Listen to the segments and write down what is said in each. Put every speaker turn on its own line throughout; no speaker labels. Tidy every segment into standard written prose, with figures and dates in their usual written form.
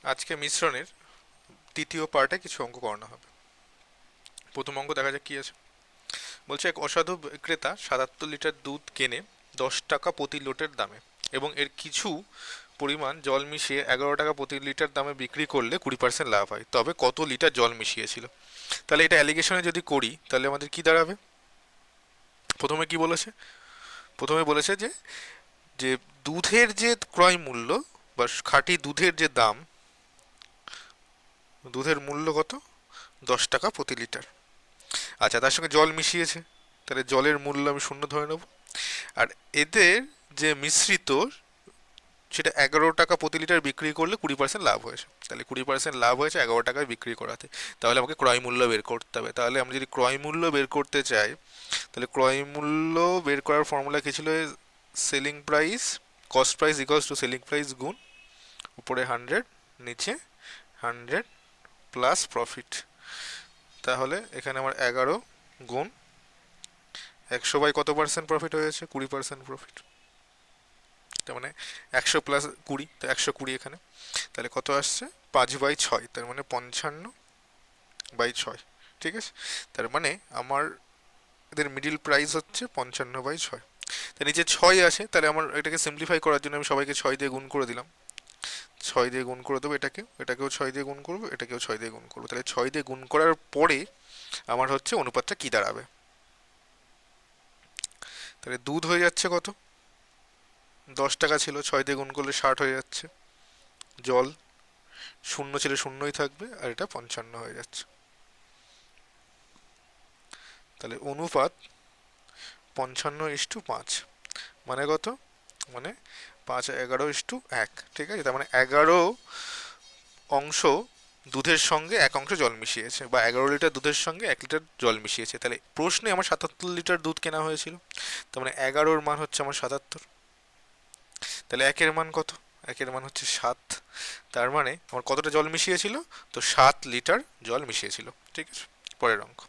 আজকে মিশ্রণের তৃতীয় পার্টে কিছু অঙ্ক করানো হবে। প্রথম অঙ্ক দেখা যাক কি আছে। বলছে এক অসাধু ক্রেতা ৭৭ লিটার দুধ কেনে 10 টাকা প্রতি লোটের দামে এবং এর কিছু পরিমাণ জল মিশিয়ে 11 টাকা প্রতি লিটার দামে বিক্রি করলে 20% লাভ হয়, তবে কত লিটার জল মিশিয়েছিল? তাহলে এটা অ্যালিগেশনে যদি করি তাহলে আমাদের কি দাঁড়াবে? প্রথমে কি বলেছে? প্রথমে বলেছে যে যে দুধের যে ক্রয় মূল্য বা খাঁটি দুধের যে দাম, দুধের মূল্য কত? 10 টাকা প্রতি লিটার। আচ্ছা, তার সঙ্গে জল মিশিয়েছে, তাহলে জলের মূল্য আমি শূন্য ধরে নেব। আর এদের যে মিশ্রিত, সেটা 11 টাকা প্রতি লিটার বিক্রি করলে 20% লাভ হয়েছে, তাহলে 20% লাভ হয়েছে 11 টাকায় বিক্রি করাতে। তাহলে আমাকে ক্রয় মূল্য বের করতে হবে। তাহলে আমরা যদি ক্রয় মূল্য বের করতে চাই, তাহলে ক্রয় মূল্য বের করার ফর্মুলা কি ছিল? Selling price, cost price equals to selling price গুণ উপরে 100, নিচে 100 প্লাস প্রফিট। তাহলে এখানে আমার 11 গুণ 100 বাই কত পার্সেন্ট প্রফিট হয়েছে? 20% প্রফিট। তার মানে 100 প্লাস 20, তো 120 এখানে। তাহলে কত আসছে? 5/6, তার মানে 55/6। ঠিক আছে, তার মানে আমার এদের মিডিল প্রাইস হচ্ছে 55/6। তা নিচে 6 আছে, তাহলে আমার এটাকে সিম্পলিফাই করার জন্য আমি সবাইকে 6 দিয়ে গুণ করে দিলাম। 6 দিয়ে গুণ করে দেবো এটাকে, এটাকেও 6 দিয়ে গুণ করবো, এটাকেও 6 দিয়ে গুণ করবো। তাহলে 6 দিয়ে গুণ করার পরে আমার হচ্ছে অনুপাতটা কি দাঁড়াবে? তাহলে দুধ হয়ে যাচ্ছে কত? 10 টাকা ছিল, 6 দিয়ে গুণ করলে 60 হয়ে যাচ্ছে। জল শূন্য ছিল, শূন্যই থাকবে, আর এটা 55 হয়ে যাচ্ছে। তাহলে অনুপাত 55:5, মানে কত? মানে 5:11:1। ঠিক আছে, তার মানে 11 অংশ দুধের সঙ্গে 1 অংশ জল মিশিয়েছে, বা 11 লিটার দুধের সঙ্গে 1 লিটার জল মিশিয়েছে। তাহলে প্রশ্নে আমার 77 লিটার দুধ কেনা হয়েছিল, তার মানে 11-র মান হচ্ছে আমার 77। তাহলে একের মান কত? একের মান হচ্ছে 7। তার মানে আমার কতটা জল মিশিয়েছিল? তো 7 লিটার জল মিশিয়েছিল। ঠিক আছে, পরের অঙ্ক।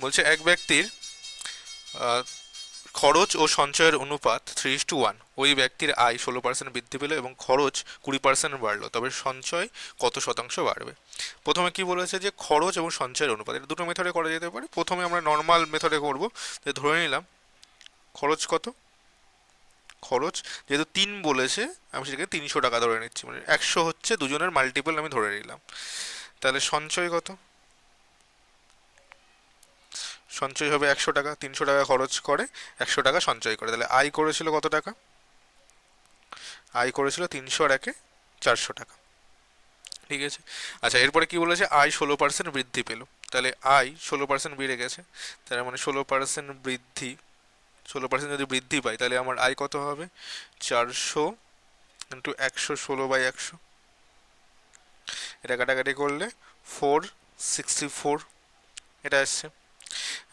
বলছে এক ব্যক্তির আহ, খরচ ও সঞ্চয়ের অনুপাত 3:1। ওই ব্যক্তির আয় 16% বৃদ্ধি পেল এবং খরচ 20% বাড়লো, তবে সঞ্চয় কত শতাংশ বাড়বে? প্রথমে কি বলেছে? যে খরচ এবং সঞ্চয়ের অনুপাত, এটা দুটো মেথডে করা যেতে পারে। প্রথমে আমরা নর্মাল মেথডে করব। যে ধরে নিলাম খরচ কত? খরচ যেহেতু 3 বলেছে, আমি সেটাকে 300 টাকা ধরে নিচ্ছি, মানে 100 হচ্ছে দুজনের মাল্টিপল আমি ধরে নিলাম। তাহলে সঞ্চয় কত? সঞ্চয় হবে 100 টাকা। 300 টাকা খরচ করে, 100 টাকা সঞ্চয় করে, তাহলে আয় করেছিল কত টাকা? আয় করেছিল 300 আর 1-এ 400 টাকা। ঠিক আছে, আচ্ছা, এরপরে কি বলেছে? আয় 16% বৃদ্ধি পেল, তাহলে আয় 16% বেড়ে গেছে। তার মানে 16% বৃদ্ধি, 16% যদি বৃদ্ধি পায় তাহলে আমার আয় কত হবে? 400 ইন্টু 100, 16/100। এটা কাটাকাটি করলে 464 এটা আসছে।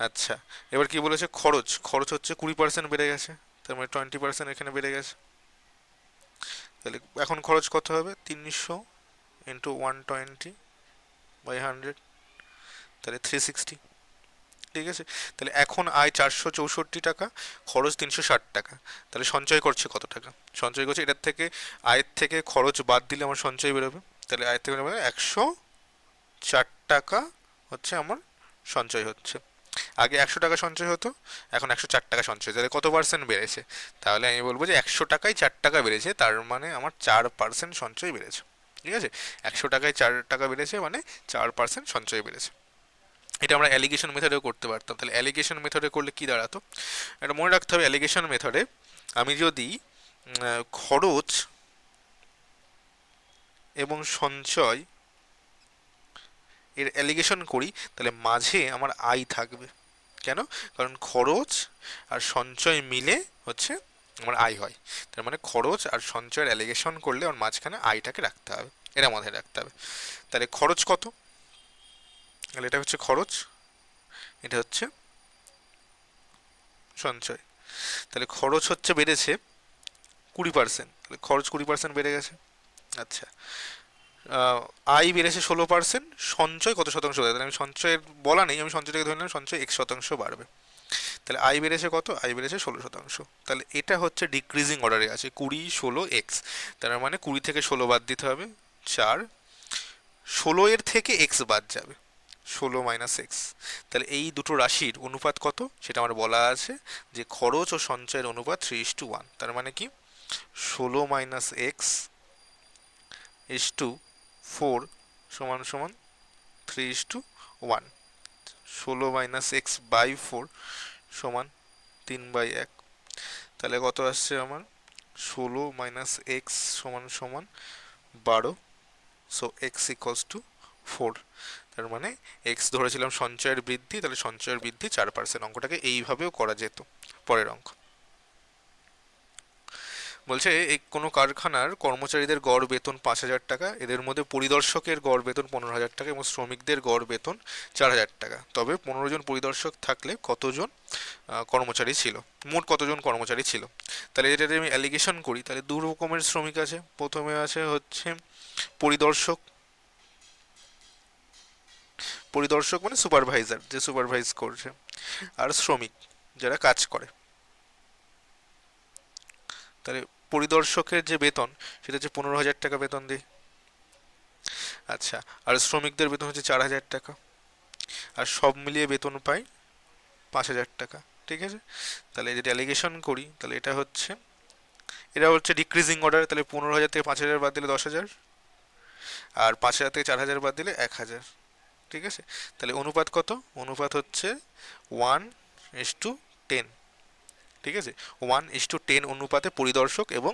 আচ্ছা, এবার কি বলেছে? খরচ, খরচ হচ্ছে 20% বেড়ে গেছে, তার মানে 20% এখানে বেড়ে গেছে। তাহলে এখন খরচ কত হবে? 300 ইন্টু 120/100, তাহলে 360। ঠিক আছে, তাহলে এখন আয় 464 টাকা, খরচ 360 টাকা। তাহলে সঞ্চয় করছে কত টাকা? সঞ্চয় করছে, এটার থেকে আয়ের থেকে খরচ বাদ দিলে আমার সঞ্চয় বেরোবে। তাহলে আয়ের থেকে বেরোবে 104 টাকা হচ্ছে আমার সঞ্চয় হচ্ছে। আগে 100 টাকা সঞ্চয় হতো, এখন 104 টাকা সঞ্চয়। তাহলে কত পার্সেন্ট বেড়েছে? তাহলে আমি বলবো যে 100 টাকায় 4 টাকা বেড়েছে, তার মানে আমার 4% সঞ্চয় বেড়েছে। ঠিক আছে, 100 টাকায় 4 টাকা বেড়েছে, মানে 4% সঞ্চয় বেড়েছে। এটা আমরা অ্যালিগেশন মেথডেও করতে পারতাম। তাহলে অ্যালিগেশন মেথডে করলে কি দাঁড়াতো? এটা মনে রাখতে হবে, অ্যালিগেশন মেথডে আমি যদি খরচ এবং সঞ্চয় এর অ্যালিগেশন করি, তাহলে মাঝে আমার আয় থাকবে। কেন? কারণ খরচ আর সঞ্চয় মিলে হচ্ছে আমার আয় হয়। তার মানে খরচ আর সঞ্চয়ের অ্যালিগেশন করলে আমার মাঝখানে আয়টাকে রাখতে হবে, এটা মাথায় রাখতে হবে। তাহলে খরচ কত? তাহলে এটা হচ্ছে খরচ, এটা হচ্ছে সঞ্চয়। তাহলে খরচ হচ্ছে বেড়েছে 20%, তাহলে খরচ 20% বেড়ে গেছে। আচ্ছা, আহ, আয় বেড়েছে 16%, সঞ্চয় কত শতাংশ বাড়বে? তাহলে আমি সঞ্চয়ের বলা নেই, আমি সঞ্চয়টাকে ধরে নিলাম, সঞ্চয় 1 শতাংশ বাড়বে। তাহলে আই বেড়েছে কত? আই বেড়েছে 16%। তাহলে এটা হচ্ছে ডিক্রিজিং অর্ডারে আছে, 20, 16, এক্স। তার মানে 20 থেকে 16 বাদ দিতে হবে, 4। 16 এর থেকে এক্স বাদ যাবে, 16 মাইনাস এক্স। তাহলে এই দুটো রাশির অনুপাত কত সেটা আমার বলা আছে, যে খরচ ও সঞ্চয়ের অনুপাত 3:1। তার মানে কি 16 মাইনাস এক্স ইস টু 4 সমান সমান 3:1। 16 মাইনাস এক্স বাই 4 সমান 3/1। তাহলে কত আসছে আমার? 16 মাইনাস এক্স সমান সমান 12। So x equals to 4। তার মানে এক্স ধরেছিলাম সঞ্চয়ের বৃদ্ধি, তাহলে সঞ্চয়ের বৃদ্ধি 4%। অঙ্কটাকে এইভাবেও করা যেত। পরের অঙ্ক বলছে, এই কোনো কারখানার কর্মচারীদের গড় বেতন 5,000 টাকা, এদের মধ্যে পরিদর্শকের গড় বেতন 15,000 টাকা এবং শ্রমিকদের গড় বেতন 4,000 টাকা। তবে 15 জন পরিদর্শক থাকলে কতজন কর্মচারী ছিল, মোট কতজন কর্মচারী ছিল? তাহলে এটা যদি আমি অ্যালিগেশন করি, তাহলে দু রকমের শ্রমিক আছে। প্রথমে আছে হচ্ছে পরিদর্শক, পরিদর্শক মানে সুপারভাইজার, যে সুপারভাইজ করছে, আর শ্রমিক যারা কাজ করে। তাহলে পরিদর্শকের যে বেতন সেটা হচ্ছে 15,000 টাকা বেতন দিই। আচ্ছা, আর শ্রমিকদের বেতন হচ্ছে 4,000 টাকা। আর সব মিলিয়ে বেতন পাই 5,000 টাকা। ঠিক আছে, তাহলে যদি অ্যালিগেশন করি তাহলে এটা হচ্ছে ডিক্রিজিং অর্ডার। তাহলে 15,000 থেকে 5,000 বাদ দিলে 10,000, আর 5,000 থেকে 4,000 বাদ দিলে 1,000। ঠিক আছে, তাহলে অনুপাত কত? অনুপাত হচ্ছে 1:10। ঠিক আছে, 1:10 অনুপাতে পরিদর্শক এবং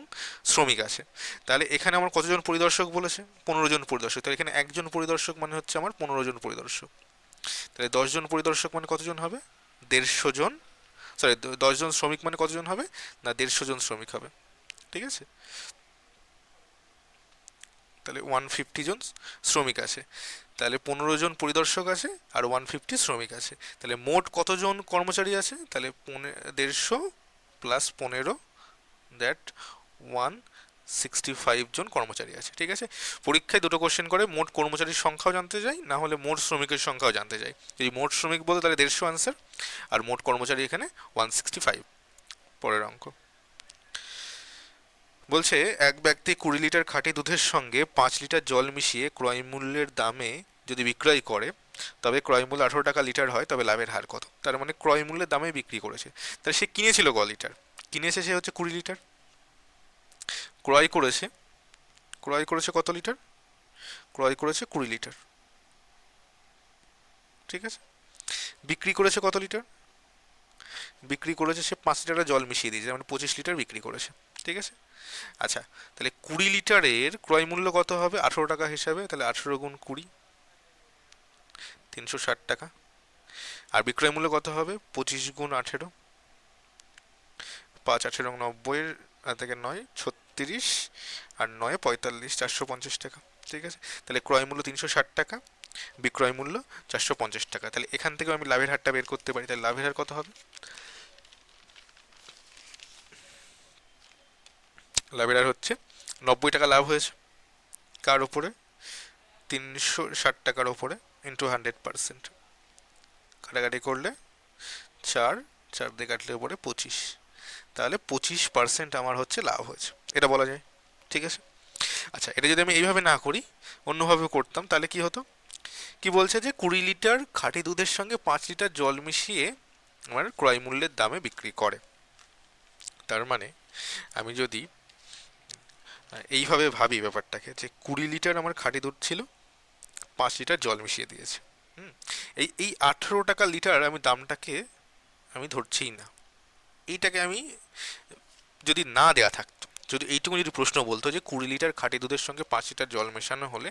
শ্রমিক আছে। তাহলে এখানে আমার কতজন পরিদর্শক বলেছে? 15 জন পরিদর্শক। তাহলে এখানে একজন পরিদর্শক মানে হচ্ছে আমার 15 জন পরিদর্শক। তাহলে 10 জন পরিদর্শক মানে কতজন হবে? 150 জন। সরি, 10 জন শ্রমিক মানে কতজন হবে? না, 150 জন শ্রমিক হবে। ঠিক আছে, তাহলে 150 জন শ্রমিক আছে। তাহলে 15 জন পরিদর্শক আছে আর 150 শ্রমিক আছে। তাহলে মোট কতজন কর্মচারী আছে? তাহলে 150 প্লাস 15, দ্যাট 165 জন কর্মচারী আছে। ঠিক আছে, পরীক্ষায় দুটো কোশ্চেন করে, মোট কর্মচারীর সংখ্যাও জানতে চাই, না হলে মোট শ্রমিকের সংখ্যাও জানতে চাই। যদি মোট শ্রমিক বলে তাহলে 150 আনসার, আর মোট কর্মচারী এখানে 165। পরের অঙ্ক বলছে, এক ব্যক্তি 20 লিটার খাঁটি দুধের সঙ্গে 5 লিটার জল মিশিয়ে ক্রয় মূল্যের দামে যদি বিক্রয় করে, তবে ক্রয় মূল্য 18 টাকা লিটার হয়, তবে লাভের হার কত? তার মানে ক্রয় মূল্যের দামে বিক্রি করেছে। তাহলে সে কিনেছিল ক লিটার? কিনেছে সে হচ্ছে 20 লিটার। ক্রয় করেছে, ক্রয় করেছে কত লিটার? ক্রয় করেছে 20 লিটার। ঠিক আছে, বিক্রি করেছে কত লিটার? বিক্রি করেছে সে 5 লিটার জল মিশিয়ে দিয়েছে, মানে 25 লিটার বিক্রি করেছে। ঠিক আছে, আচ্ছা, তাহলে 20 লিটারের ক্রয় মূল্য কত হবে 18 টাকা হিসাবে? তাহলে 18 গুণ 20, 360 টাকা। আর বিক্রয় মূল্য কত হবে? 25 গুণ 18, 5 18 90 থেকে 9 36, আর 9 45, 450 টাকা। ঠিক আছে, তাহলে ক্রয় মূল্য 360 টাকা, বিক্রয় মূল্য 450 টাকা। তাহলে এখান থেকে আমি লাভের হারটা বের করতে পারি। তাহলে লাভের হার কত হবে? লাভের হার হচ্ছে 90 টাকা লাভ হয়েছে। কার ওপরে? 360 টাকার ওপরে, ইন্টু 100%। কাটাকাটি করলে 4, 4 দিয়ে কাটলে ওপরে 25। তাহলে 25% আমার হচ্ছে লাভ হয়েছে, এটা বলা যায়। ঠিক আছে, আচ্ছা, এটা যদি আমি এইভাবে না করি, অন্যভাবে করতাম, তাহলে কি হতো? কি বলছে যে 20 লিটার খাঁটি দুধের সঙ্গে 5 লিটার জল মিশিয়ে আমার ক্রয় মূল্যের দামে বিক্রি করে। তার মানে আমি যদি এইভাবে ভাবি ব্যাপারটাকে, যে 20 লিটার আমার খাঁটি দুধ ছিল, 5 লিটার জল মিশিয়ে দিয়েছে। হুম, এই এই 18 টাকা লিটার আমি দামটাকে আমি ধরছিই না। এইটাকে আমি, যদি না দেয়া থাকতো, যদি এইটুকু যদি প্রশ্ন বলতো যে 20 লিটার খাঁটি দুধের সঙ্গে 5 লিটার জল মেশানো হলে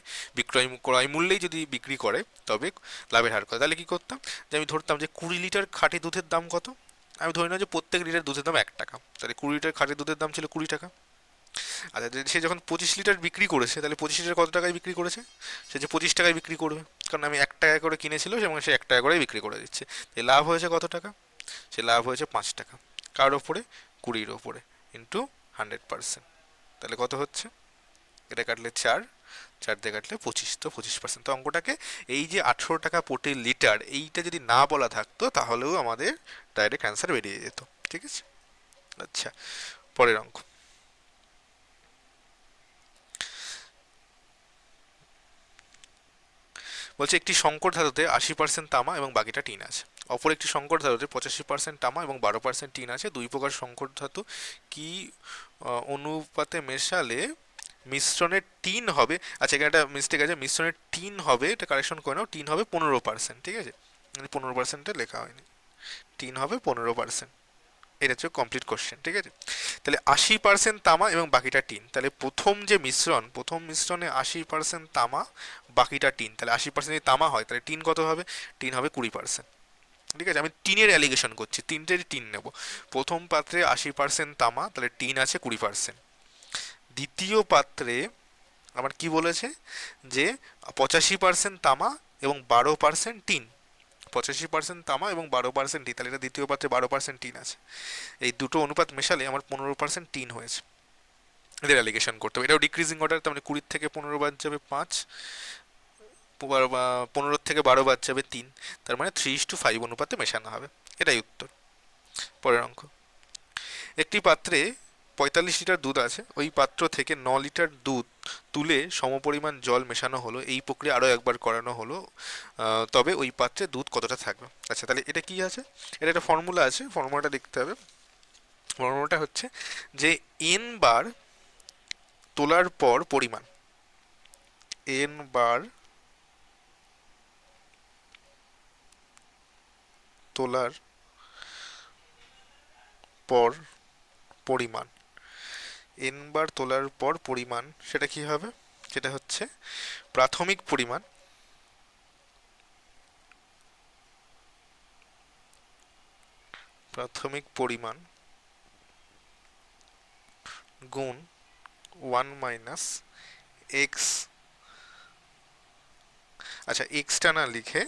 ক্রয় মূল্যেই যদি বিক্রি করে তবে লাভের হার কত, তাহলে কি করতাম? যে আমি ধরতাম যে 20 লিটার খাঁটি দুধের দাম কত, আমি ধরি না যে প্রত্যেক লিটার দুধের দাম 1 টাকা, তাহলে 20 লিটার খাঁটি দুধের দাম ছিল 20 টাকা। আচ্ছা, সে যখন 25 লিটার বিক্রি করেছে, তাহলে 25 লিটার কত টাকায় বিক্রি করেছে? সে যে 25 টাকায় বিক্রি করবে, কারণ আমি 1 টাকা করে কিনেছিল এবং সে 1 টাকা করেই বিক্রি করে দিচ্ছে। তাই লাভ হয়েছে কত টাকা? সে লাভ হয়েছে 5 টাকা। কার ওপরে? 20-র ওপরে, ইন্টু 100%। তাহলে কত হচ্ছে? এটা কাটলে 4, 4 দিয়ে কাটলে 25, তো 25%। তো অঙ্কটাকে এই যে 18 টাকা প্রতি লিটার এইটা যদি না বলা থাকতো তাহলেও আমাদের ডাইরেক্ট অ্যান্সার বেরিয়ে যেত। ঠিক আছে। আচ্ছা, পরের অঙ্ক। বলছে একটি সংকর ধাতুতে 80% তামা এবং বাকিটা টিন আছে। অপর একটি সংকর ধাতুতে 85% তামা এবং 12% টিন আছে। দুই প্রকার সংকর ধাতু কি অনুপাতে মেশালে মিশ্রণের টিন হবে, আচ্ছা এখানে একটা মিস্টেক আছে, মিশ্রণের টিন হবে, এটা কারেকশন করে নাও, টিন হবে 15%, ঠিক আছে, 15%-এ লেখা হয়নি, টিন হবে 15%। এটা হচ্ছে কমপ্লিট কোশ্চেন, ঠিক আছে। তাহলে 80% তামা এবং বাকিটা টিন, তাহলে প্রথম মিশ্রণে 80% তামা, বাকিটা টিন, তাহলে 80% যদি তামা হয় তাহলে টিন কত হবে? টিন হবে 20%। ঠিক আছে, আমি টিনের অ্যালিগেশন করছি, তিনটের টিন নেব। প্রথম পাত্রে 80% তামা, তাহলে টিন আছে 20%। দ্বিতীয় পাত্রে আমার কি বলেছে যে 85% তামা এবং 12% টিন, 85% তামা এবং 12% টিন, তাহলে এটা দ্বিতীয় পাত্রে 12% টিন আছে। এই দুটো অনুপাত মেশালে আমার 15% টিন হয়েছে। এদের অ্যালিগেশন করতে হবে, এটাও ডিক্রিজিং অর্ডার, তার মানে 20 থেকে 15 বাদ যাবে 5, 15 থেকে 12 বাদ যাবে 3, তার মানে 3:5 অনুপাতে মেশানো হবে। এটাই উত্তর। পরের অঙ্ক। একটি পাত্রে 45 লিটার দুধ আছে, ওই পাত্র থেকে 9 লিটার দুধ তুলে সমপরিমাণ জল মেশানো হলো, এই প্রক্রিয়া আরও একবার করানো হলো, তবে ওই পাত্রে দুধ কতটা থাকবে? আচ্ছা, তাহলে এটা কি আছে? এটা একটা ফর্মুলা আছে, ফর্মুলাটা দেখতে হবে। ফর্মুলাটা হচ্ছে যে এন বার তোলার পর পরিমাণ, এন বার তোলার পর পরিমাণ, এন বার তোলার পর পরিমাণ, সেটা কি হবে? সেটা হচ্ছে প্রাথমিক পরিমাণ প্রাথমিক পরিমাণ গুণ 1 মাইনাস এক্স, আচ্ছা এক্সটা না লিখে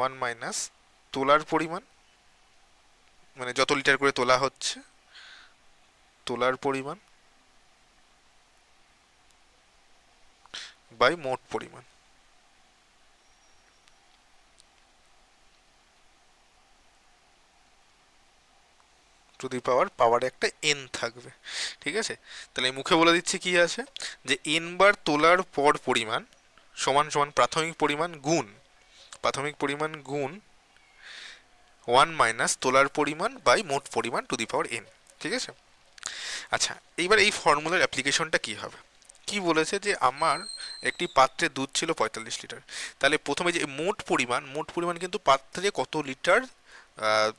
1 মাইনাস তোলার পরিমাণ, মানে যত লিটার করে তোলা হচ্ছে তোলার পরিমাণ বাই মোট পরিমাণ, টু দি পাওয়ার, পাওয়ারে একটা এন থাকবে। ঠিক আছে, তাহলে মুখে বলে দিচ্ছি কি আছে, যে এন বার তোলার পর পরিমাণ সমান সমান প্রাথমিক পরিমাণ গুণ 1 মাইনাস তোলার পরিমাণ বাই মোট পরিমাণ টু দি পাওয়ার এন। ঠিক আছে। আচ্ছা, এইবার এই ফর্মুলার অ্যাপ্লিকেশনটা কি হবে? কি বলেছে যে আমার একটি পাত্রে দুধ ছিল 45 লিটার, তাহলে প্রথমে যে মোট পরিমাণ কিন্তু পাত্রে কত লিটার আহ,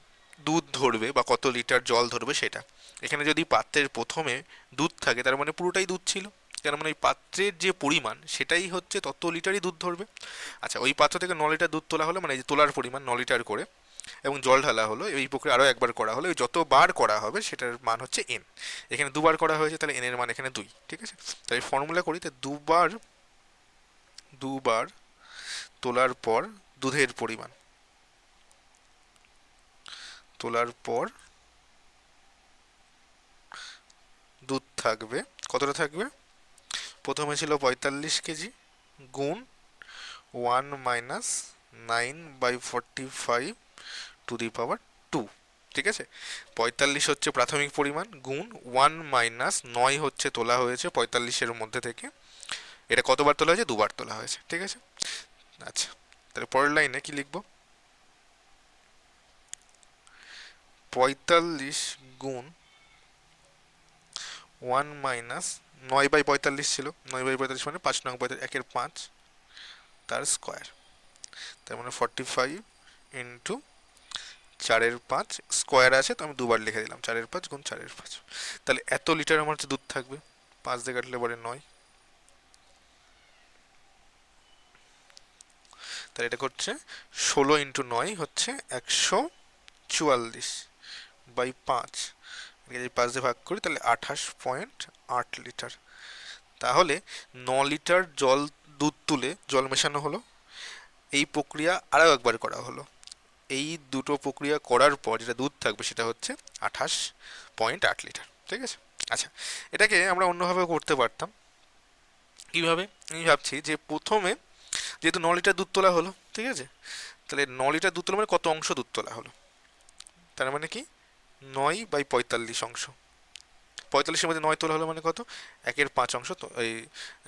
দুধ ধরবে বা কত লিটার জল ধরবে সেটা। এখানে যদি পাত্রের প্রথমে দুধ থাকে তার মানে পুরোটাই দুধ ছিল, তার মানে ওই পাত্রের যে পরিমাণ সেটাই হচ্ছে তত লিটারই দুধ ধরবে। আচ্ছা, ওই পাত্র থেকে 9 লিটার দুধ তোলা হলো, মানে এই যে তোলার পরিমাণ 9 লিটার করে, এবং জল ঢালা হলো, এই প্রক্রিয়া আরও একবার করা হলো, যতবার করা হবে সেটার মান হচ্ছে এন। এখানে দুবার করা হয়েছে, তাহলে এন এর মান এখানে 2। ঠিক আছে, তাই ফর্মুলা করি, তাই দুবার তোলার পর দুধের পরিমাণ, তোলার পর দুধ থাকবে, কতটা থাকবে? প্রথমে ছিল 45 কেজি গুণ 1 মাইনাস 9/45 টু দি পাওয়ার 2। ঠিক আছে, 45 হচ্ছে প্রাথমিক পরিমাণ গুণ 1 মাইনাস 9 হচ্ছে তোলা হয়েছে 45-এর মধ্যে থেকে, এটা কতবার তোলা হয়েছে? দুবার তোলা হয়েছে। ঠিক আছে। আচ্ছা, তাহলে পরের লাইনে কি লিখবো? 45 গুণ 1 মাইনাস 9/45 ছিল, 9/45 মানে 5 নং 45, 1-এর 5 তার স্কোয়ার, তার মানে 45 ইন্টু 4-এর 5 স্কোয়ার আছে, তো আমি দুবার লিখে দিলাম, 4-এর 5 গুণ 4-এর 5, তাহলে এত লিটার আমার হচ্ছে দুধ থাকবে। 5 দিয়ে কাটলে পরে 9, তাহলে এটা করছে 16 ইন্টু 9 হচ্ছে 144/5, 5 দিয়ে ভাগ করি তাহলে 28.8 লিটার। তাহলে 9 লিটার দুধ তুলে জল মেশানো হলো, এই প্রক্রিয়া আরও একবার করা হলো, এই দুটো প্রক্রিয়া করার পর যেটা দুধ থাকবে সেটা হচ্ছে 28.8 লিটার। ঠিক আছে, আচ্ছা, এটাকে আমরা অন্যভাবে করতে পারতাম। কিভাবে? আমি ভাবছি যে প্রথমে যেহেতু 9 লিটার দুধ তোলা হলো, ঠিক আছে, তাহলে 9 লিটার দুধ তোলা মানে কত অংশ দুধ তোলা হলো, তার মানে কি 9/45 অংশ। 45-এর মধ্যে 9 তোলা হলো মানে কত, 1/5 অংশ, এই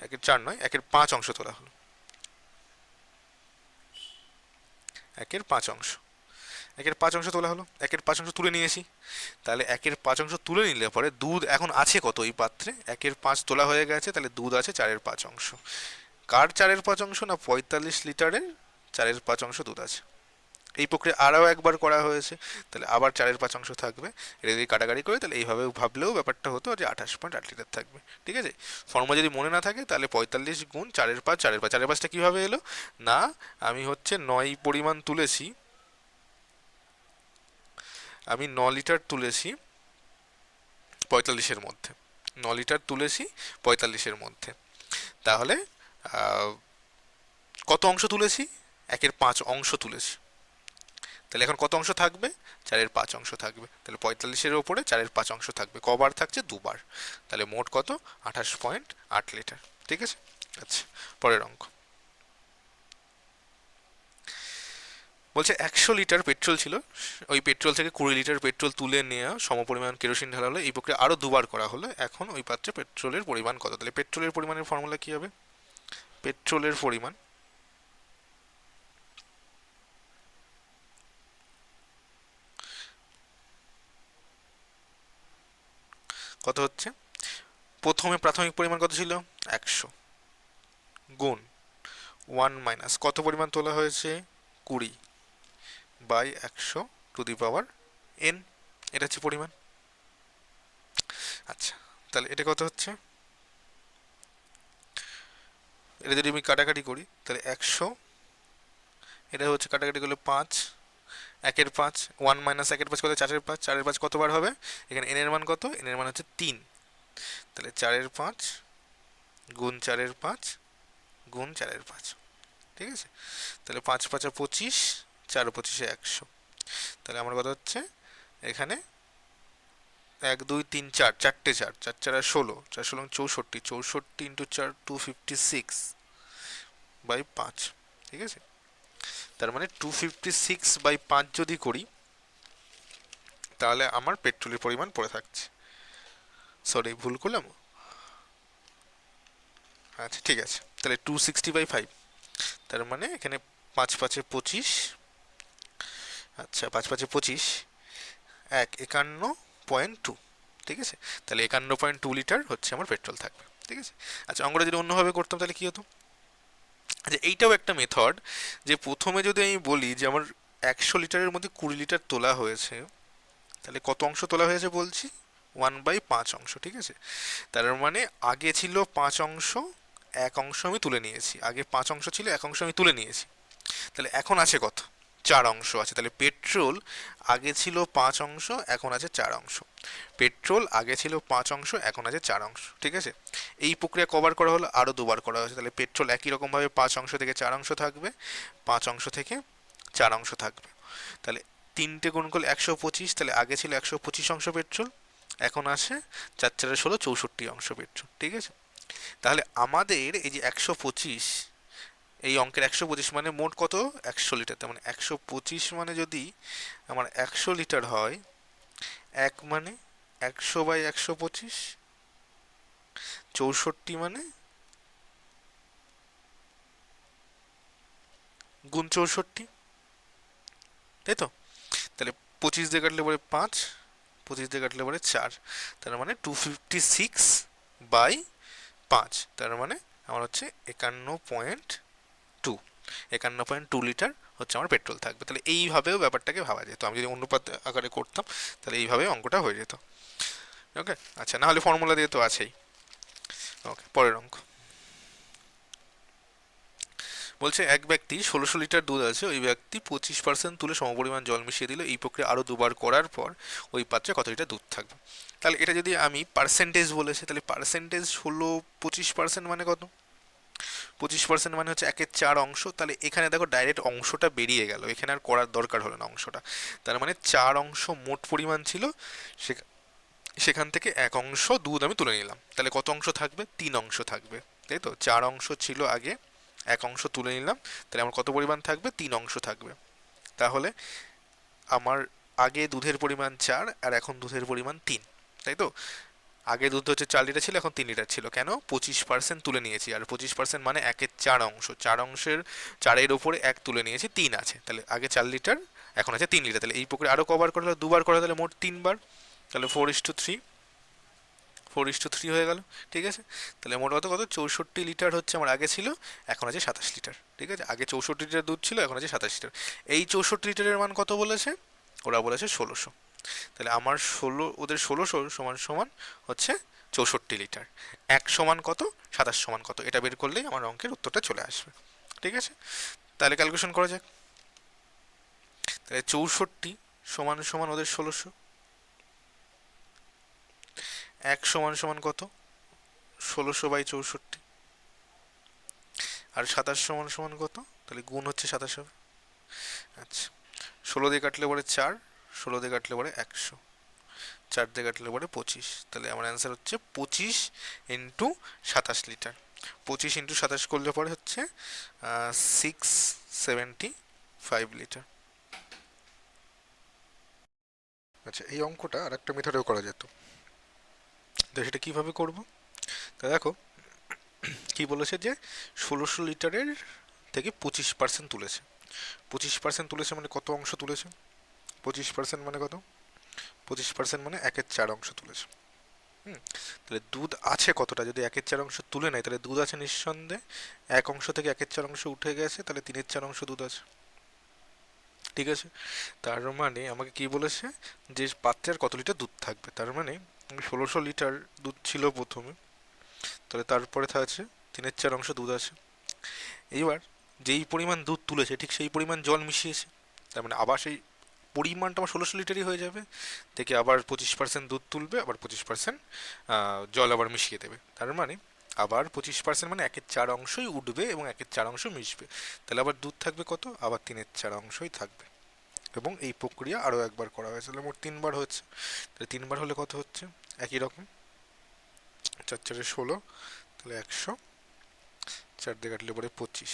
1/4 নয়, 1/5 অংশ তোলা হলো, 1/5 অংশ, 1/5 অংশ তোলা হলো, 1/5 অংশ তুলে নিয়েছি। তাহলে 1/5 অংশ তুলে নিলে পরে দুধ এখন আছে কত ওই পাত্রে, 1/5 তোলা হয়ে গেছে, তাহলে দুধ আছে 4/5 অংশ। কার 4/5 অংশ? না 45 লিটারের 4/5 অংশ দুধ আছে। এই প্রক্রিয়া আরও একবার করা হয়েছে, তাহলে আবার 4/5 অংশ থাকবে। এটা যদি কাটাকাটি করে তাহলে এইভাবে ভাবলেও ব্যাপারটা হতো যে 28.8 লিটার থাকবে। ঠিক আছে, ফর্মুলা যদি মনে না থাকে তাহলে 45 গুণ 4/5, 4/5, 4/5টা কীভাবে এলো, না আমি হচ্ছে 9 পরিমাণ তুলেছি, আমি 9 লিটার তুলেছি 45-এর মধ্যে, 9 লিটার তুলেছি 45-এর মধ্যে, তাহলে আহ, কত অংশ তুলেছি, 1/5 অংশ তুলেছি। তাহলে এখন কত অংশ থাকবে, 4/5 অংশ থাকবে। তাহলে 45-এর ওপরে 4/5 অংশ থাকবে, কবার থাকছে, দুবার। তাহলে মোট কত, 28.8 লিটার। ঠিক আছে। আচ্ছা, পরের অঙ্ক বলছে 100 লিটার পেট্রোল ছিল, ওই পেট্রোল থেকে 20 লিটার পেট্রোল তুলে নেওয়া সমপরিমাণ কেরোসিন ঢালা হলো, এই প্রক্রিয়া আরো দুবার করা হলো, এখন ওই পাত্রে পেট্রোলের পরিমাণ কত। তাহলে পেট্রোলের পরিমাণের ফর্মুলা কি হবে, পেট্রোলের পরিমাণ কত হচ্ছে, প্রথমে প্রাথমিক পরিমাণ কত ছিল, 100, গুণ 1 - কত পরিমাণ তোলা হয়েছে, 20/100^n, এটা হচ্ছে পরিমাণ। আচ্ছা, তাহলে এটা কত হচ্ছে, এটা যদি আমি কাটাকাটি করি তাহলে 100, এটা হচ্ছে কাটাকাটি করলে 5, 1/5, 1 - 1/5 কত, 4/5, 4/5 কতবার হবে, এখানে n এর মান কত, n এর মান হচ্ছে 3, তাহলে 4/5 গুণ 4/5 গুণ 4/5, ঠিক আছে। তাহলে 5×5 = 25, 4×25 = 100, তাহলে আমার কথা হচ্ছে এখানে 1 2 3 4, চারটে 4, 4 4 16, 4 16 64, 64 ইন্টু 4 256/5, ঠিক আছে। তার মানে 256/5 যদি করি তাহলে আমার পেট্রোলের পরিমাণ পড়ে থাকছে, সরি ভুল করলাম। আচ্ছা ঠিক আছে, তাহলে 260/5, তার মানে এখানে 5×5 = 25, আচ্ছা 5×5 = 25, 51.2, ঠিক আছে। তাহলে 51.2 লিটার হচ্ছে আমার পেট্রোল থাকবে, ঠিক আছে। আচ্ছা, অঙ্কটা যদি অন্যভাবে করতাম তাহলে কি হতো, আচ্ছা এইটাও একটা মেথড, যে প্রথমে যদি আমি বলি যে আমার 100 লিটারের মধ্যে 20 লিটার তোলা হয়েছে, তাহলে কত অংশ তোলা হয়েছে বলছি, 1/5 অংশ, ঠিক আছে। তার মানে আগে ছিল 5 অংশ, 1 অংশ আমি তুলে নিয়েছি, আগে 5 অংশ ছিল, 1 অংশ আমি তুলে নিয়েছি, তাহলে এখন আছে কত, 4 অংশ আছে। তাহলে পেট্রোল আগে ছিল 5 অংশ, এখন আছে 4 অংশ, পেট্রোল আগে ছিল 5 অংশ, এখন আছে 4 অংশ, ঠিক আছে। এই প্রক্রিয়া কবার করা হলো, আরো দুবার করা হয়েছে, তাহলে পেট্রোল একই রকম ভাবে 5 অংশ থেকে 4 অংশ থাকবে, 5 অংশ থেকে 4 অংশ থাকবে। তাহলে 3টে গুণ করলে 125, তাহলে আগে ছিল 125 অংশ পেট্রোল, এখন আসে 4×4 = 16, 64 অংশ পেট্রোল, ঠিক আছে। তাহলে আমাদের এই যে 125, এই অঙ্কের 125 মানে মোট কত, 100 লিটার, তার মানে 125 মানে যদি আমার 100 লিটার হয়, 1 মানে 100/125, 64 মানে গুণ 64, তাই তো। তাহলে 25 দিয়ে কাটলে পরে 5, 25 দিয়ে কাটলে পরে 4, তার মানে 256/5, তার মানে আমার হচ্ছে 51.2, 51.2 লিটার হচ্ছে আমার পেট্রোল থাকবে। তাহলে এইভাবেও ব্যাপারটাকে ভাবা যেত, আমি যদি অনুপাত আকারে করতাম তাহলে এইভাবে অঙ্কটা হয়ে যেত। ওকে, আচ্ছা, না হলে ফর্মুলা দিয়ে তো আছেই। ওকে, পরের অঙ্ক বলছে এক ব্যক্তি 1600 লিটার দুধ আছে, ওই ব্যক্তি 25% তুলে সমপরিমাণ জল মিশিয়ে দিল, এই প্রক্রিয়া আরো দুবার করার পর ওই পাত্রে কত লিটার দুধ থাকবে। তাহলে এটা যদি আমি পার্সেন্টেজ বলেছে, তাহলে পার্সেন্টেজ হলো 25% মানে কত, 25% মানে হচ্ছে 1/4 অংশ। তাহলে এখানে দেখো ডাইরেক্ট অংশটা বেরিয়ে গেল, এখানে আর করার দরকার হলো না অংশটা। তার মানে 4 অংশ মোট পরিমাণ ছিল, সেখান থেকে এক অংশ দুধ আমি তুলে নিলাম, তাহলে কত অংশ থাকবে? 3 অংশ থাকবে, তাই তো? 4 অংশ ছিল আগে, এক অংশ তুলে নিলাম, তাহলে আমার কত পরিমাণ থাকবে? 3 অংশ থাকবে। তাহলে আমার আগে দুধের পরিমাণ 4 আর এখন দুধের পরিমাণ 3, তাই তো? আগে দুধ হচ্ছে 4 লিটার ছিল, এখন 3 লিটার ছিল, কেন? 25% তুলে নিয়েছি, আর 25% মানে 1/4 অংশ, 4 অংশের 4-এর ওপরে 1 তুলে নিয়েছি, 3 আছে, তাহলে আগে 4 লিটার, এখন আছে 3 লিটার, তাহলে এই প্রক্রিয়া আরো কবার করা হলো? দুবার করা, তাহলে মোট 3বার, তাহলে 4:3, 4:3 হয়ে গেল, ঠিক আছে? তাহলে মোট কত কত 64 লিটার হচ্ছে আমার আগে ছিল, এখন আছে 27 লিটার, ঠিক আছে? আগে 64 লিটার দুধ ছিল, এখন আছে 27 লিটার। এই 64 লিটারের মান কত বলেছে? ওরা বলেছে 1600। তাহলে আমার ওদের 1600 সমান সমান হচ্ছে 64 লিটার। এক সমান কত, 27 সমান কত, এটা বের করলেই আমার অঙ্কের উত্তরটা চলে আসবে, ঠিক আছে? তাহলে ক্যালকুলেশন করা যাক। তাহলে 64 সমান সমান ওদের 1600, এক সমান সমান কত? 1600/64, আর 27 সমান সমান কত? তাহলে গুণ হচ্ছে 27 হবে। আচ্ছা, 16 দিয়ে কাটলে পরে 4, 16 দিয়ে কাটলে পরে 100, 4 দিয়ে কাটলে পরে 25, তাহলে আমার অ্যান্সার হচ্ছে 25 × 27 লিটার। 25 × 27 করলে পরে হচ্ছে 675 লিটার। আচ্ছা, এই অঙ্কটা আর একটা মেথডেও করা যেত, তো সেটা কিভাবে করব? তা দেখো, কি বলেছে যে 1600 লিটারের থেকে 25% তুলেছে। 25% তুলেছে মানে কত অংশ তুলেছে? 25% মানে কত? 25% মানে 1/4 অংশ তুলেছে। হুম, তাহলে দুধ আছে কতটা? যদি 1/4 অংশ তুলে নেয়, তাহলে দুধ আছে নিঃসন্দেহে, এক অংশ থেকে 1/4 অংশ উঠে গেছে, তাহলে 3/4 অংশ দুধ আছে, ঠিক আছে? তার মানে আমাকে কি বলেছে, যে পাত্রে আর কত লিটার দুধ থাকবে, তার মানে 1600 লিটার দুধ ছিল প্রথমে, তাহলে তারপরে আছে 3/4 অংশ দুধ আছে। এইবার যেই পরিমাণ দুধ তুলেছে ঠিক সেই পরিমাণ জল মিশিয়েছে, তার মানে আবার সেই পরিমাণটা আমার 1600 লিটারই হয়ে যাবে, থেকে আবার 25% দুধ তুলবে, আবার 25% জল আবার মিশিয়ে দেবে, তার মানে আবার 25% মানে 1/4 অংশই উঠবে এবং 1/4 অংশ মিশবে, তাহলে আবার দুধ থাকবে কত? আবার 3/4 অংশই থাকবে। এবং এই প্রক্রিয়া আরও একবার করা হয়েছে, তাহলে মোট 3বার হচ্ছে, তাহলে 3বার হলে কত হচ্ছে? একই রকম, 4×4 = 16, তাহলে 100, 4 দিয়ে কাটলে পরে 25,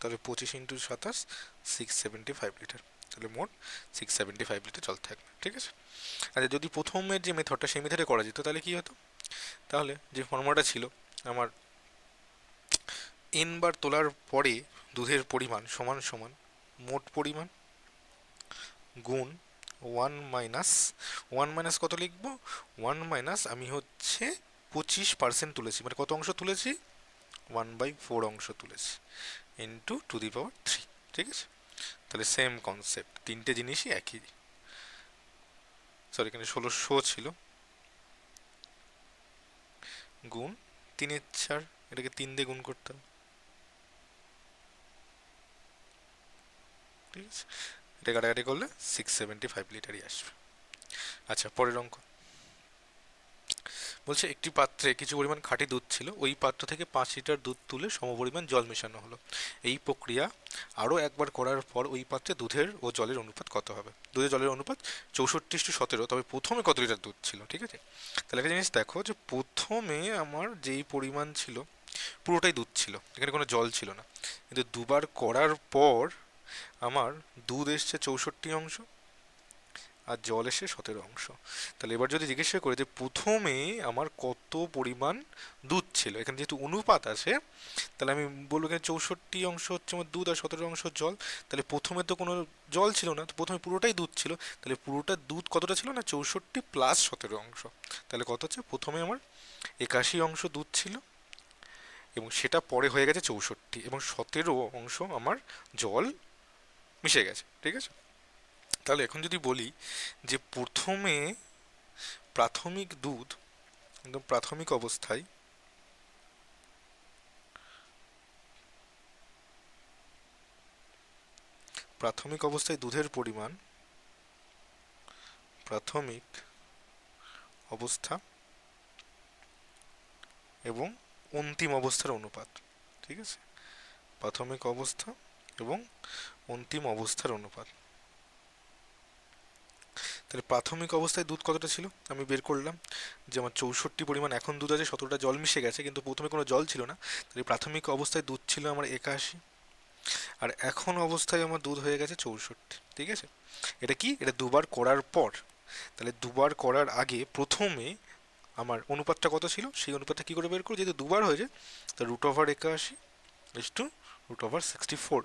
তাহলে 25 × 27, 675 লিটার, তাহলে মোট 675 লিটার জল থাকবে, ঠিক আছে? আচ্ছা, যদি প্রথমের যে মেথডটা সেই মেথডে করা যেত তাহলে কি হতো? তাহলে যে ফর্মুলাটা ছিল আমার, n বার তোলার পরে দুধের পরিমাণ সমান সমান মোট পরিমাণ গুণ ওয়ান মাইনাস কত লিখবো? ওয়ান মাইনাস আমি হচ্ছে 25% তুলেছি, মানে কত অংশ তুলেছি? 1/4 অংশ তুলেছি, ইন্টু টু দি পাওয়ার 3, ঠিক আছে? তাহলে সেম কনসেপ্ট, তিনটে জিনিসই একই। সরি, এখানে 1600 ছিল, গুণ 3/4, এটাকে 3 দিয়ে গুণ করতে হবে, ঠিক আছে? এটা কাটাকাটি করলে 675 লিটারই আসবে। আচ্ছা, পরের অঙ্ক বলছে একটি পাত্রে কিছু পরিমাণ খাঁটি দুধ ছিল, ওই পাত্র থেকে 5 লিটার দুধ তুলে সমপরিমাণ জল মেশানো হলো। এই প্রক্রিয়া আরও একবার করার পর ওই পাত্রে দুধের ও জলের অনুপাত কত হবে? দুধের জলের অনুপাত 64:17, তবে প্রথমে কত লিটার দুধ ছিল, ঠিক আছে? তাহলে একটা জিনিস দেখো, যে প্রথমে আমার যেই পরিমাণ ছিল পুরোটাই দুধ ছিল, এখানে কোনো জল ছিল না, কিন্তু দুবার করার পর আমার দুধ এসছে 64 অংশ আর জল এসে 17 অংশ। তাহলে এবার যদি জিজ্ঞাসা করে যে প্রথমে আমার কত পরিমাণ দুধ ছিল, এখানে যেহেতু অনুপাত আছে, তাহলে আমি বলবো এখানে 64 অংশ হচ্ছে আমার দুধ আর 17 অংশ জল, তাহলে প্রথমে তো কোনো জল ছিল না, তো প্রথমে পুরোটাই দুধ ছিল, তাহলে পুরোটা দুধ কতটা ছিল না 64 প্লাস 17 অংশ, তাহলে কত হচ্ছে? প্রথমে আমার 81 অংশ দুধ ছিল এবং সেটা পরে হয়ে গেছে 64, এবং 17 অংশ আমার জল মিশে গেছে, ঠিক আছে? তাহলে এখন যদি বলি যে প্রথমে প্রাথমিক দুধ, একদম প্রাথমিক অবস্থায় দুধের পরিমাণ, প্রাথমিক অবস্থা এবং অন্তিম অবস্থার অনুপাত, ঠিক আছে? প্রাথমিক অবস্থা এবং অন্তিম অবস্থার অনুপাত, তাহলে প্রাথমিক অবস্থায় দুধ কতটা ছিল আমি বের করলাম, যে আমার 64 পরিমাণ এখন দুধ আছে, 17টা জল মিশে গেছে, কিন্তু প্রথমে কোনো জল ছিল না। তাহলে প্রাথমিক অবস্থায় দুধ ছিল আমার 81, আর এখন অবস্থায় আমার দুধ হয়ে গেছে 64। ঠিক আছে, এটা কি, এটা দুবার করার পর। তাহলে দুবার করার আগে প্রথমে আমার অনুপাতটা কত ছিল, সেই অনুপাতটা কি করে বের করবো, যেহেতু দুবার হয়েছে, তো √81 ইস টু √64,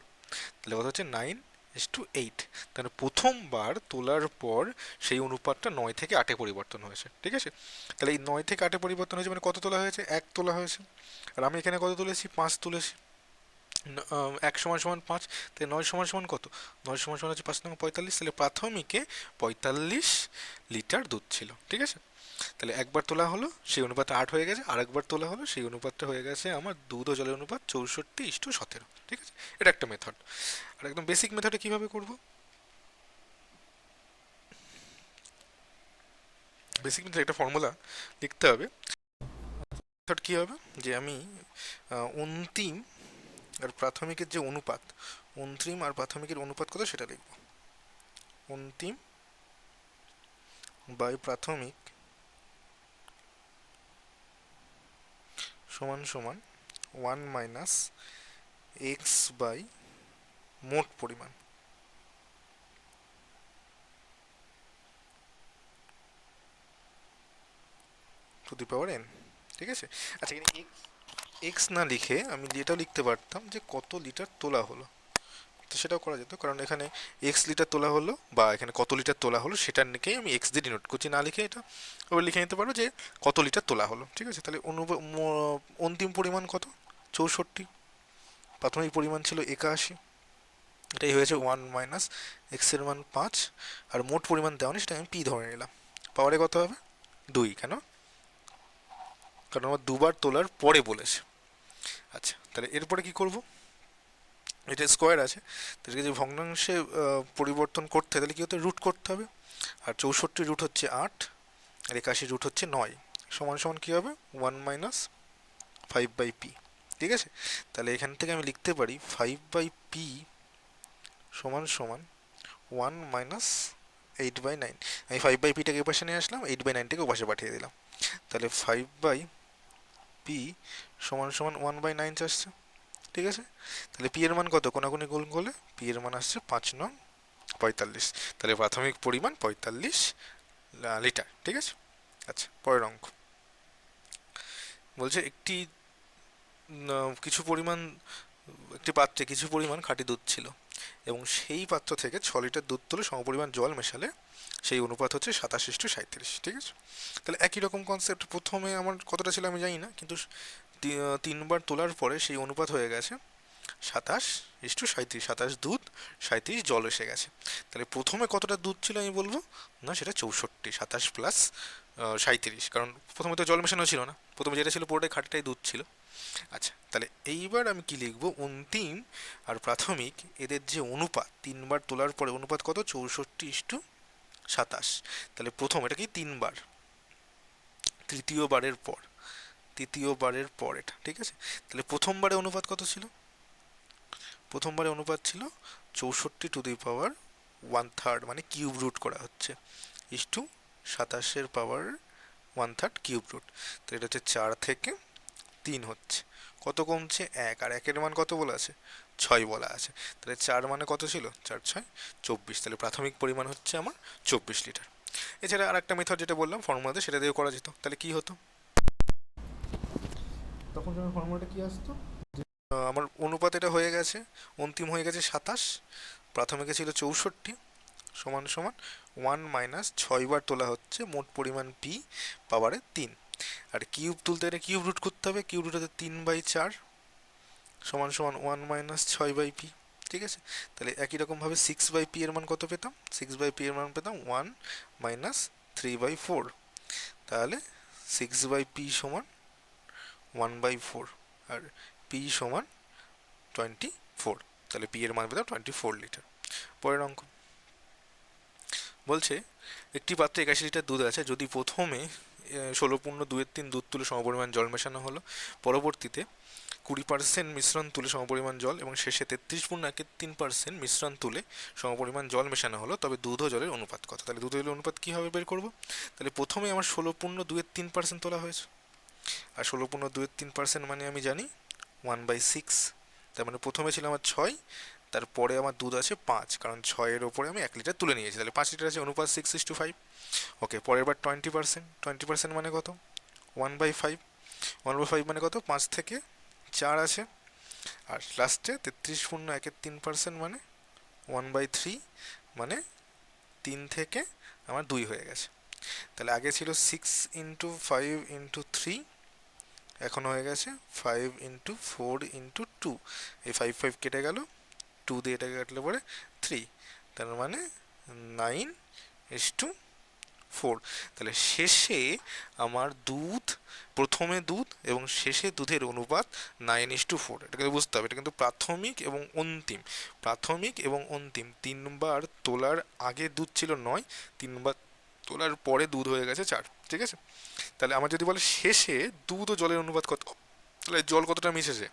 তাহলে কত হচ্ছে 9:8। তাহলে প্রথমবার তোলার পর সেই অনুপাতটা 9 থেকে 8-এ পরিবর্তন হয়েছে। ঠিক আছে, তাহলে এই 9 থেকে 8-এ পরিবর্তন হয়েছে মানে কত তোলা হয়েছে, 1 তোলা হয়েছে। আর আমি এখানে কত তুলেছি, 5 তুলেছি। 1 সমান সমান 5, তাই 9 সমান সমান কত, 9 সমান সমান হচ্ছে 5 নং 45, তাহলে প্রাথমিকে 45 লিটার দুধ ছিল। ঠিক আছে, তাহলে একবার তোলা হলো সেই অনুপাতটা 8 হয়ে গেছে, আর একবার তোলা হলো সেই অনুপাতটা হয়ে গেছে আমার দুধ ও জলের অনুপাত 64:17। ঠিক আছে, এটা একটা মেথড। আর একদম বেসিক মেথডে কিভাবে করব, বেসিক মেথড একটা ফর্মুলা লিখতে হবে। মেথড কি হবে, যে আমি অন্তিম আর প্রাথমিকের যে অনুপাত, অন্তিম আর প্রাথমিকের অনুপাত কত সেটা লিখব। অন্তিম বাই প্রাথমিক সমান সমান 1 মাইনাস এক্স বাই মোট পরিমাণ টু দি পাওয়ার n। ঠিক আছে, আচ্ছা এখানে এক্স না লিখে আমি এটাও লিখতে পারতাম যে কত লিটার তোলা হলো, তো সেটাও করা যেত, কারণ এখানে এক্স লিটার তোলা হলো বা এখানে কত লিটার তোলা হলো সেটার নিকেই আমি এক্স দিয়ে ডিনোট করছি, না লিখে এটা ওভাবে লিখে নিতে পারো যে কত লিটার তোলা হলো। ঠিক আছে, তাহলে অন্তিম পরিমাণ কত, 64, প্রাথমিক পরিমাণ ছিল 81, এটাই হয়েছে 1 মাইনাস এক্সের মান 5, আর মোট পরিমাণ দেওয়া নেই সেটা আমি পি ধরে নিলাম। পাওয়ারে কত হবে 2, কেন, কারণ আমার দুবার তোলার পরে বলেছে। আচ্ছা, তাহলে এরপরে কি করব, এটা স্কোয়ার আছে, তাহলে যদি ভগ্নাংশে পরিবর্তন করতে হয় তাহলে কি হতে, রুট করতে হবে। আর 64 রুট হচ্ছে 8, আর 81 রুট হচ্ছে 9, সমান সমান কী হবে 1 মাইনাস 5/p। ঠিক আছে, তাহলে এখান থেকে আমি লিখতে পারি 5/p সমান সমান 1 মাইনাস 8/9। আমি 5/p-টাকে এপাশে নিয়ে আসলাম, 8/9-টাকে ওপাশে পাঠিয়ে দিলাম, তাহলে 5/p সমান সমান 1/9 আসছে। ঠিক আছে, তাহলে পি এর মান কত, কোনাকুনি গুণ করলে পি এর মান আসছে 5 নং 45, তাহলে প্রাথমিক পরিমাণ 45 লিটার। ঠিক আছে, আচ্ছা পরের অঙ্ক বলছে একটি কিছু পরিমাণ, একটি পাত্রে কিছু পরিমাণ খাঁটি দুধ ছিল এবং সেই পাত্র থেকে 6 লিটার দুধ তুলে সমপরিমাণ জল মেশালে সেই অনুপাত হচ্ছে 27:37। ঠিক আছে, তাহলে একই রকম কনসেপ্ট, প্রথমে আমার কতটা ছিল আমি জানি না, কিন্তু তিনবার তোলার পরে সেই অনুপাত হয়ে গেছে 27:37, 27 দুধ 37 জল এসে গেছে। তাহলে প্রথমে কতটা দুধ ছিল আমি বলবো, না সেটা 64, 27 প্লাস 37, কারণ প্রথমে তো জল মেশানো ছিল না, প্রথমে যেটা ছিল পুরোটাই খাঁটিটাই দুধ ছিল। আচ্ছা, তাহলে এইবার আমি কি লিখবো, অন্তিম আর প্রাথমিক এদের যে অনুপাত, তিনবার তোলার পরে অনুপাত কত, 64:27। তাহলে প্রথম এটা কি তিনবার, তৃতীয়বারের পর, তৃতীয়বারের পর এটা। ঠিক আছে, তাহলে প্রথমবারে অনুপাত কত ছিল, প্রথমবারে অনুপাত ছিল 64 টু দি পাওয়ার 1/3, মানে কিউব রুট করা হচ্ছে, is to 27-এর power 1/3 cube root. তো এটা হচ্ছে 4 থেকে 3 হচ্ছে, কত কমছে 1, আর 1-এর মান কত বলা আছে, 6 বলা আছে। তাহলে 4 মানে কত ছিল, 4×6 24, তাহলে প্রাথমিক পরিমাণ হচ্ছে আমার 24 লিটার। এছাড়া আর একটা মেথড যেটা বললাম ফর্মুলাতে, সেটা দিয়েও করা যেত। তাহলে কি হতো, তখন যখন ফর্মুলাটা কি আসতো, আমার অনুপাত এটা হয়ে গেছে, অন্তিম হয়ে গেছে 27, প্রাথমিকে ছিল 64, সমান সমান 1 মাইনাস 6 বার তোলা হচ্ছে মোট পরিমাণ পি পাওয়ারে 3, আর কিউব তুলতে গেলে কিউব রুট করতে হবে, কিউব রুট হচ্ছে 3/4 সমান সমান 1 মাইনাস 6/p। ঠিক আছে, তাহলে একই রকমভাবে 6/p এর মান কত পেতাম, 6/p এর মান পেতাম 1 মাইনাস 3/4, তাহলে 6/p সমান 1/4, আর p সমান 24, তাহলে p এর মান পেতাম 24 লিটার। পরের অঙ্ক বলছে একটি পাত্রে 81 লিটার দুধ আছে, যদি প্রথমে 16.2-3 দুধ তুলে সমপরিমাণ জল মেশানো হলো, পরবর্তীতে 20% মিশ্রণ তুলে সমপরিমাণ জল এবং শেষে 33.13% মিশ্রণ তুলে সমপরিমাণ জল মেশানো হলো, তবে দুধ ও জলের অনুপাত কত? তাহলে দুধ ও জলের অনুপাত কীভাবে বের করব? তাহলে প্রথমে আমার 16.23% তোলা হয়েছে, আর 16.23% মানে আমি জানি 1/6। তার মানে প্রথমে ছিল আমার 6, তারপরে আমার দুধ আছে 5, কারণ 6-এর ওপরে আমি 1 লিটার তুলে নিয়েছি, তাহলে 5 লিটার আছে, অনুপাত 6:5। ওকে, পরের বার 20%, 20% মানে কত? 1/5, 1/5 মানে কত? 5 থেকে 4 আছে, আর লাস্টে 33.13% মানে 1/3, মানে 3 থেকে আমার 2 হয়ে গেছে। তাহলে আগে ছিল 6x5x3, এখন হয়ে গেছে 5x4x2। এই 5 5 কেটে গেল, 2 দিয়ে এটাকে কাটলে পরে 3, তার মানে 9:4। তাহলে শেষে আমার দুধ, প্রথমে দুধ এবং শেষে দুধের অনুপাত 9:4। এটা কিন্তু বুঝতে হবে, এটা কিন্তু প্রাথমিক এবং অন্তিম, প্রাথমিক এবং অন্তিম। 3বার তোলার আগে দুধ ছিল 9, 3বার তোলার পরে দুধ হয়ে গেছে 4, ঠিক আছে? তাহলে আমার যদি বলে শেষে দুধ ও জলের অনুপাত কত, তাহলে জল কতটা মিশেছে?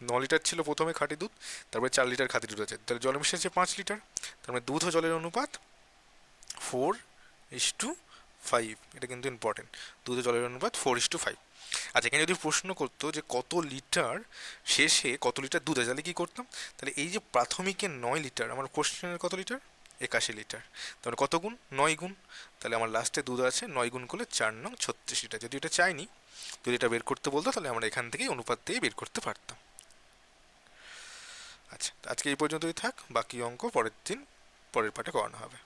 9 লিটার ছিল প্রথমে খাঁটি দুধ, তারপরে 4 লিটার খাঁটি দুধ আছে, তাহলে জল মিশেছে 5 লিটার। তার মানে দুধ ও জলের অনুপাত 4:5। এটা কিন্তু ইম্পর্টেন্ট, দুধ ও জলের অনুপাত 4:5। আচ্ছা, এখানে যদি প্রশ্ন করতো যে কত লিটার শেষে কত লিটার দুধ আছে, তাহলে কি করতাম? তাহলে এই যে প্রাথমিকে 9 লিটার, আমার কোশ্চেনের কত লিটার? 81 লিটার। তাহলে কত গুণ? 9 গুণ। তাহলে আমার লাস্টে দুধ আছে 9 গুণ করলে 4 নং 36 লিটার। যদি এটা চাইনি, যদি এটা বের করতে বলতো, তাহলে আমরা এখান থেকেই অনুপাত দিয়ে বের করতে পারতাম। আচ্ছা, আজকে এই পর্যন্তই থাক, বাকি অঙ্ক পরের দিন পরের পাঠে করানো হবে।